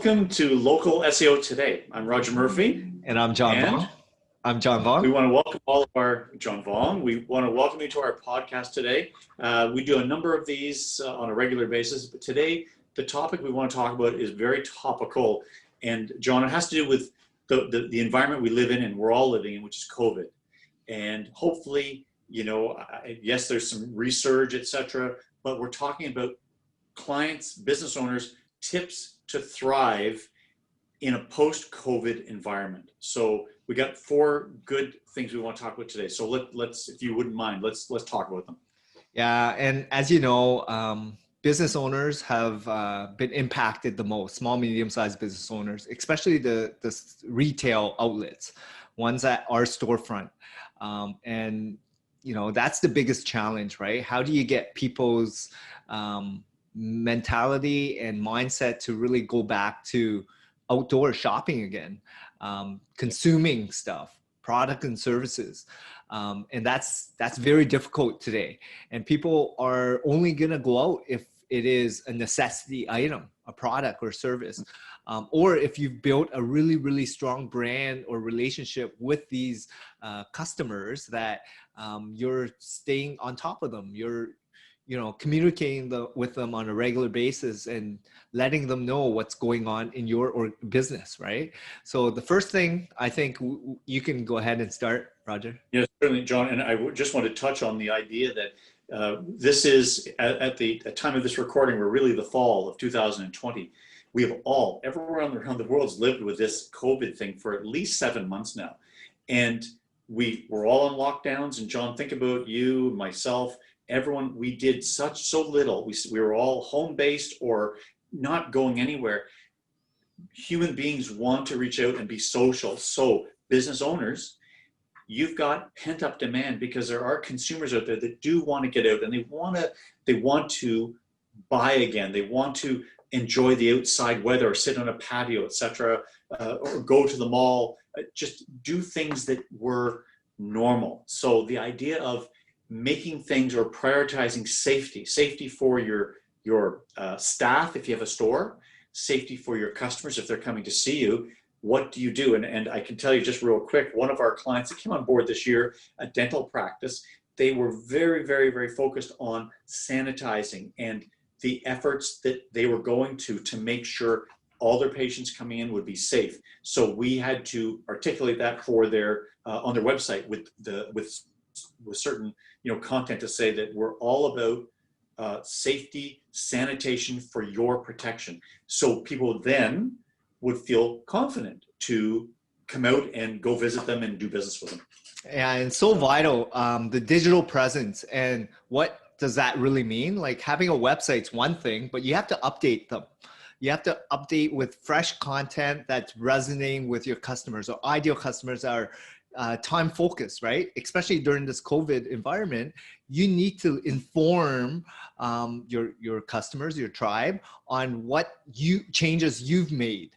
Welcome to Local SEO Today. I'm Roger Murphy, And I'm John and Vong. I'm John we Vong. want to welcome all of our John Vong. We want to welcome you to our podcast today. We do a number of these on a regular basis, but today the topic we want to talk about is very topical. And John, it has to do with the environment we live in and we're all living in, which is COVID. And hopefully, yes, there's some resurge, etc., but we're talking about clients, business owners, tips to thrive in a post-COVID environment. So we got four good things we want to talk about today. So let's, if you wouldn't mind, let's talk about them. Yeah, and as you know, business owners have been impacted the most. Small, medium-sized business owners, especially the retail outlets, ones that are storefront, and that's the biggest challenge, right? How do you get people's mentality and mindset to really go back to outdoor shopping again, consuming stuff, product and services. And that's very difficult today. And people are only gonna go out if it is a necessity item, a product or service. Or if you've built a really, really strong brand or relationship with these customers that you're staying on top of them. You're communicating with them on a regular basis and letting them know what's going on in your business, right? So the first thing, I think you can go ahead and start, Roger. Yes, certainly, John. And I just want to touch on the idea that this is, at the time of this recording, we're really the fall of 2020. We have everyone around the world has lived with this COVID thing for at least 7 months now. And we're all on lockdowns. And John, think about you, myself, everyone, we did so little. We were all home-based or not going anywhere. Human beings want to reach out and be social. So business owners, you've got pent-up demand because there are consumers out there that do want to get out and they want to buy again. They want to enjoy the outside weather or sit on a patio, etc., or go to the mall, just do things that were normal. So the idea of making things or prioritizing safety for your staff if you have a store, safety for your customers if they're coming to see you. What do you do? And I can tell you just real quick, one of our clients that came on board this year, a dental practice, they were very, very, very focused on sanitizing and the efforts that they were going to make sure all their patients coming in would be safe. So we had to articulate that for their on their website with certain content to say that we're all about safety, sanitation for your protection. So people then would feel confident to come out and go visit them and do business with them. Yeah, and so vital, the digital presence. And what does that really mean? Like having a website's one thing, but you have to update them. You have to update with fresh content that's resonating with your customers or ideal customers that are time focused, right? Especially during this COVID environment, you need to inform your customers, your tribe, on what changes you've made.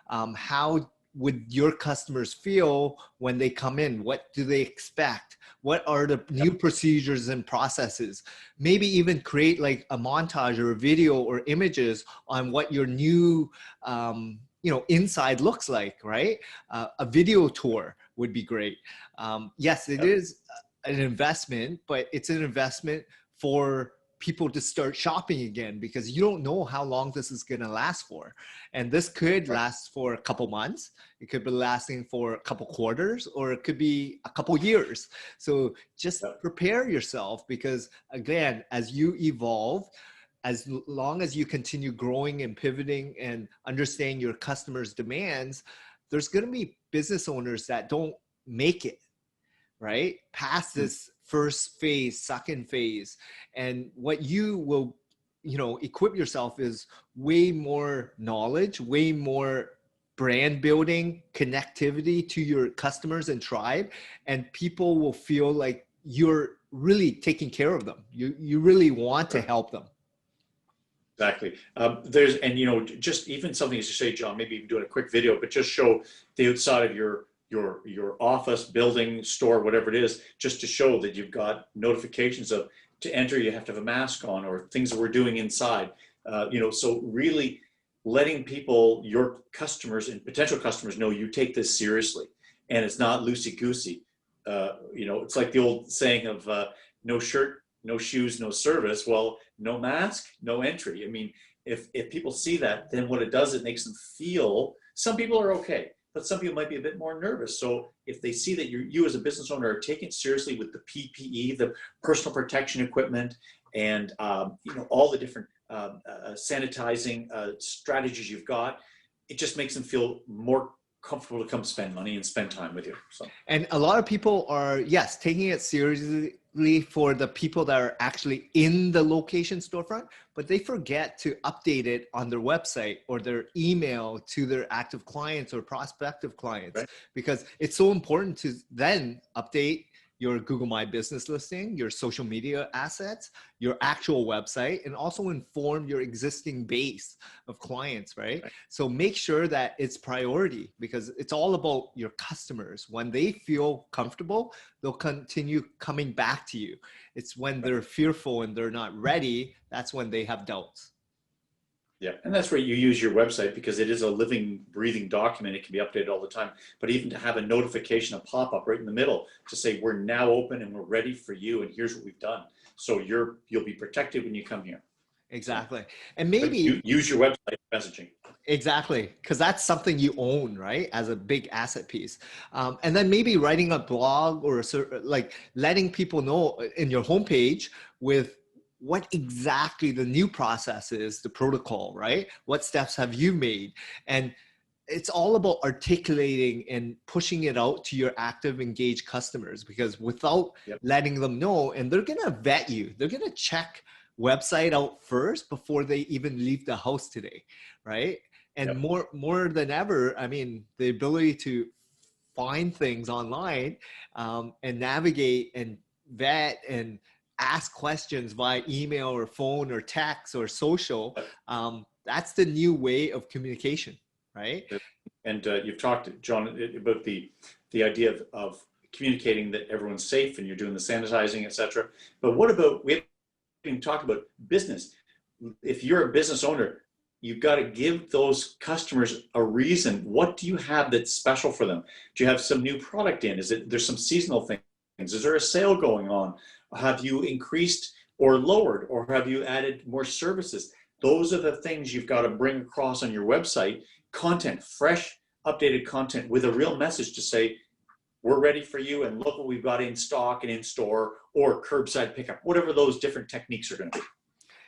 How would your customers feel when they come in? What do they expect? What are the new procedures and processes? Maybe even create like a montage or a video or images on what your new inside looks like, right? A video tour would be great. Yes, it is an investment, but it's an investment for people to start shopping again because you don't know how long this is going to last for. And this could last for a couple months. It could be lasting for a couple quarters, or it could be a couple years. So just prepare yourself because again, as you evolve, as long as you continue growing and pivoting and understanding your customers' demands, there's going to be business owners that don't make it, right? Past this first phase, second phase. And what you will, equip yourself is way more knowledge, way more brand building, connectivity to your customers and tribe. And people will feel like you're really taking care of them. You really want to help them. Exactly. Just even something as you say, John, maybe even doing a quick video, but just show the outside of your office, building, store, whatever it is, just to show that you've got notifications of to enter, you have to have a mask on, or things that we're doing inside. So really letting people, your customers and potential customers, know you take this seriously and it's not loosey goosey. It's like the old saying of no shirt, no shoes, no service. Well, no mask, no entry. I mean, if people see that, then what it does, it makes them feel, some people are okay, but some people might be a bit more nervous. So if they see that you as a business owner are taking it seriously with the PPE, the personal protection equipment, and all the different sanitizing strategies you've got, it just makes them feel more comfortable to come spend money and spend time with you. So, and a lot of people are, yes, taking it seriously for the people that are actually in the location storefront, but they forget to update it on their website or their email to their active clients or prospective clients, right. because it's so important to then update your Google My Business listing, your social media assets, your actual website, and also inform your existing base of clients, right? So make sure that it's priority, because it's all about your customers. When they feel comfortable, they'll continue coming back to you. It's when they're fearful and they're not ready, that's when they have doubts. Yeah, and that's where you use your website, because it is a living, breathing document. It can be updated all the time. But even to have a notification, a pop-up right in the middle to say, we're now open and we're ready for you, and here's what we've done. So you'll be protected when you come here. Exactly. And maybe you use your website messaging. Exactly, because that's something you own, right? As a big asset piece. And then maybe writing a blog or like letting people know in your homepage with what exactly the new process is, the protocol, right? What steps have you made? And it's all about articulating and pushing it out to your active, engaged customers, because without letting them know, and they're going to vet you, they're going to check website out first before they even leave the house today, right? And more than ever, I mean, the ability to find things online and navigate and vet and ask questions via email or phone or text or social, that's the new way of communication, right? And you've talked, John, about the idea of communicating that everyone's safe and you're doing the sanitizing, etc. But what about, we haven't even talked about business. If you're a business owner, you've got to give those customers a reason. What do you have that's special for them? Do you have some new product in? There's some seasonal things? Is there a sale going on? Have you increased or lowered, or have you added more services? Those are the things you've got to bring across on your website. Content, fresh, updated content with a real message to say, we're ready for you, and look what we've got in stock and in store, or curbside pickup, whatever those different techniques are going to be.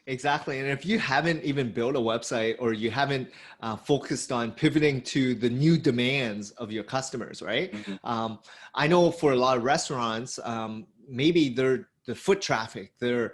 Exactly. And if you haven't even built a website, or you haven't focused on pivoting to the new demands of your customers, right? Mm-hmm. I know for a lot of restaurants, maybe the foot traffic, they're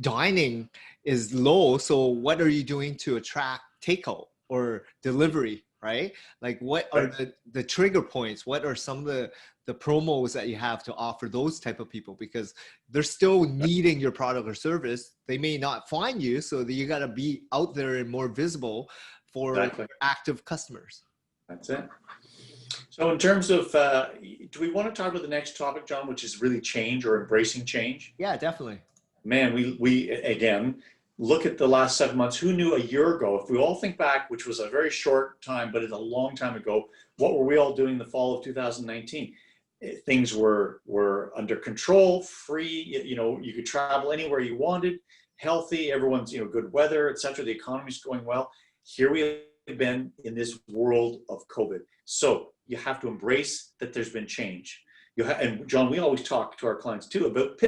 dining is low. So what are you doing to attract takeout or delivery, right? Like what are the trigger points? What are some of the promos that you have to offer those type of people? Because they're still needing your product or service. They may not find you, so that you got to be out there and more visible for active customers. That's it. So in terms of, do we want to talk about the next topic, John, which is really change or embracing change? Yeah, definitely. Man, we again, look at the last 7 months. Who knew a year ago, if we all think back, which was a very short time, but it's a long time ago, what were we all doing in the fall of 2019? Things were under control, free, you could travel anywhere you wanted, healthy, everyone's, good weather, etc. The economy's going well. Here we have been in this world of COVID. So you have to embrace that there's been change. And John, we always talk to our clients too about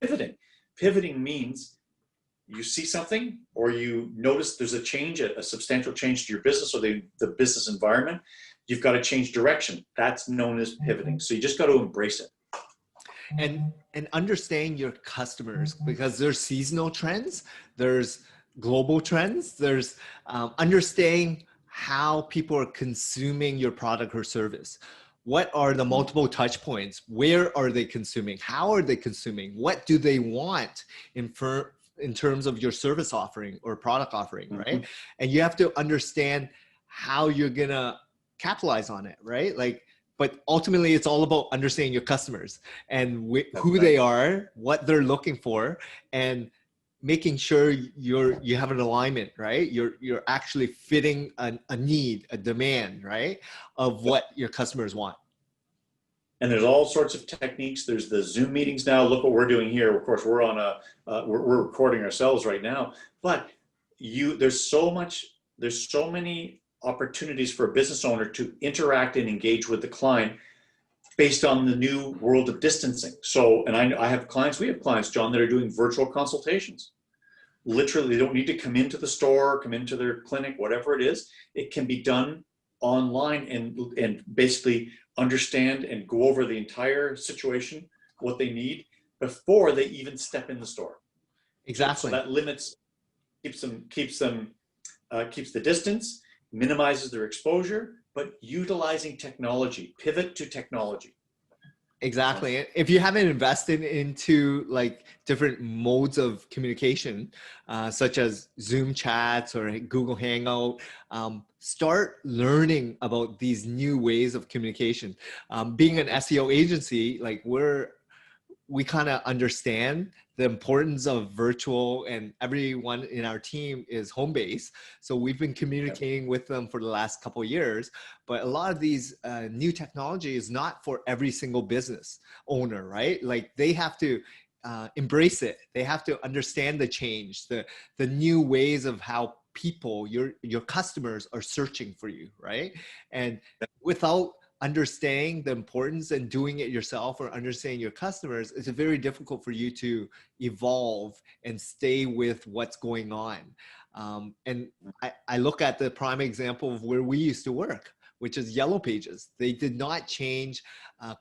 pivoting. Pivoting means you see something, or you notice there's a change, a substantial change to your business or the business environment. You've got to change direction. That's known as pivoting. So you just got to embrace it. And understand your customers, because there's seasonal trends, there's global trends, there's understanding how people are consuming your product or service. What are the multiple touch points? Where are they consuming? How are they consuming? What do they want in terms of your service offering or product offering, right? And you have to understand how you're gonna capitalize on it, right? But ultimately it's all about understanding your customers and who they are, what they're looking for, and making sure you have an alignment, right? You're actually fitting a need, a demand, right, of what your customers want. And there's all sorts of techniques. There's the Zoom meetings now. Look what we're doing here. Of course, we're on we're recording ourselves right now. But there's so many opportunities for a business owner to interact and engage with the client based on the new world of distancing. So, and I have clients, we have clients, John, that are doing virtual consultations. Literally, they don't need to come into the store, come into their clinic, whatever it is. It can be done online and basically understand and go over the entire situation, what they need before they even step in the store. So Exactly. that keeps the distance, minimizes their exposure, but utilizing technology, pivot to technology. Exactly. If you haven't invested into like different modes of communication, such as Zoom chats or Google Hangout, start learning about these new ways of communication. Being an SEO agency, like we kind of understand the importance of virtual, and everyone in our team is home based. So we've been communicating with them for the last couple of years, but a lot of these new technology is not for every single business owner, right? Like they have to embrace it. They have to understand the change, the new ways of how people, your customers are searching for you, right? And without understanding the importance and doing it yourself or understanding your customers, it's very difficult for you to evolve and stay with what's going on. And I look at the prime example of where we used to work, which is Yellow Pages. They did not change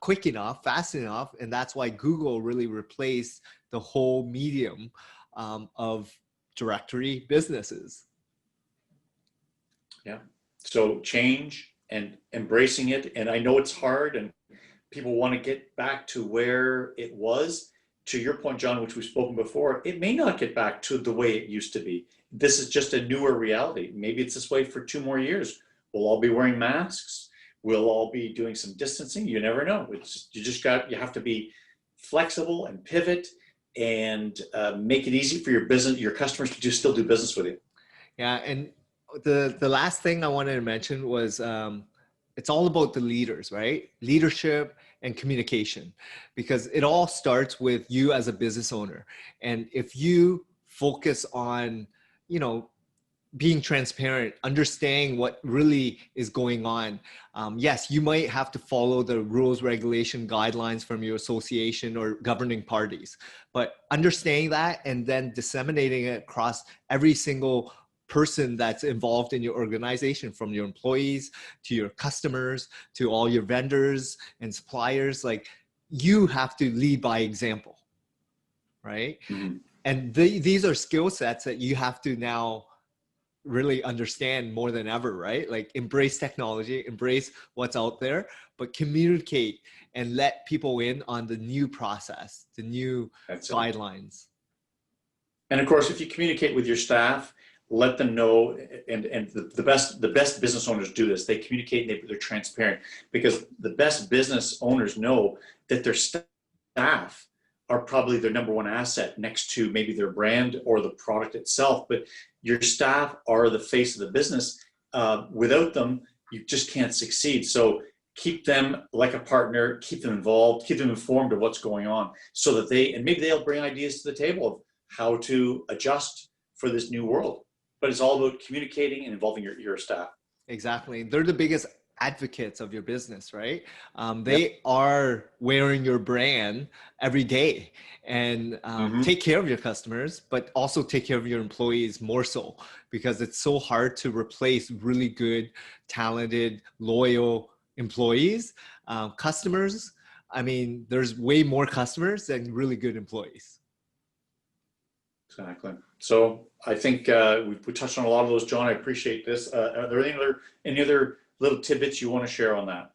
quick enough, fast enough, and that's why Google really replaced the whole medium of directory businesses. Yeah. So change and embracing it. And I know it's hard and people want to get back to where it was. To your point, John, which we've spoken before, it may not get back to the way it used to be. This is just a newer reality. Maybe it's this way for 2 more years. We'll all be wearing masks. We'll all be doing some distancing. You never know. You have to be flexible and pivot and make it easy for your customers to still do business with you. Yeah, and the last thing I wanted to mention was it's all about the leaders, right? Leadership and communication, because it all starts with you as a business owner. And if you focus on, being transparent, understanding what really is going on. Yes, you might have to follow the rules, regulation, guidelines from your association or governing parties, but understanding that and then disseminating it across every single person that's involved in your organization, from your employees to your customers to all your vendors and suppliers. Like, you have to lead by example, right? Mm-hmm. And these are skill sets that you have to now really understand more than ever, right? Like, embrace technology, embrace what's out there, but communicate and let people in on the new process, the new guidelines. And of course, if you communicate with your staff, let them know, and the best business owners do this. They communicate and they're transparent, because the best business owners know that their staff are probably their number one asset next to maybe their brand or the product itself. But your staff are the face of the business. Without them, you just can't succeed. So keep them like a partner, keep them involved, keep them informed of what's going on, so that maybe they'll bring ideas to the table of how to adjust for this new world. But it's all about communicating and involving your staff. Exactly. They're the biggest advocates of your business, right? They are wearing your brand every day, and take care of your customers, but also take care of your employees more so, because it's so hard to replace really good, talented, loyal employees. Customers, I mean, there's way more customers than really good employees. Exactly. So I think we touched on a lot of those, John. I appreciate this. Are there any other little tidbits you want to share on that?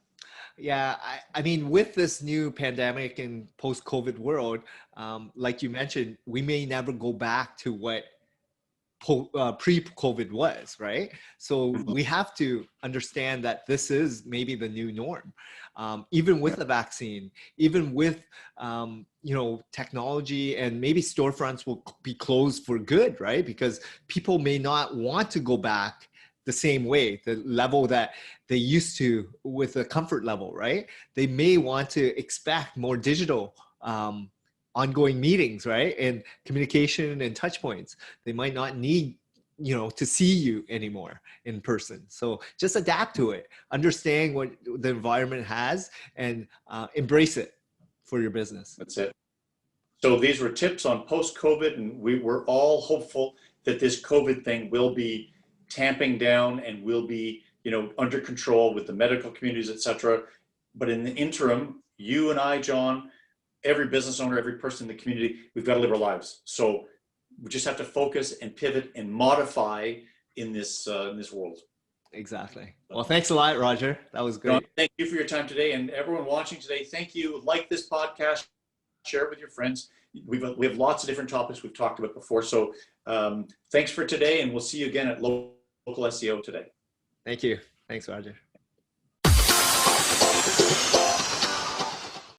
Yeah, I mean, with this new pandemic and post-COVID world, like you mentioned, we may never go back to what pre-COVID was, right? So we have to understand that this is maybe the new norm. Even with the vaccine, even with technology, and maybe storefronts will be closed for good, right? Because people may not want to go back the same way, the level that they used to with a comfort level, right? They may want to expect more digital ongoing meetings, right? And communication and touch points. They might not need, to see you anymore in person. So just adapt to it, understand what the environment has, and embrace it for your business. That's it. So these were tips on post-COVID, and we were all hopeful that this COVID thing will be tamping down and will be, under control with the medical communities, et cetera. But in the interim, you and I, John, every business owner, every person in the community, we've got to live our lives. So we just have to focus and pivot and modify in this world. Exactly. Well, thanks a lot, Roger. That was great. John, thank you for your time today, and everyone watching today. Thank you. Like this podcast, share it with your friends. We have lots of different topics we've talked about before. So thanks for today, and we'll see you again at Local SEO today. Thank you. Thanks, Roger.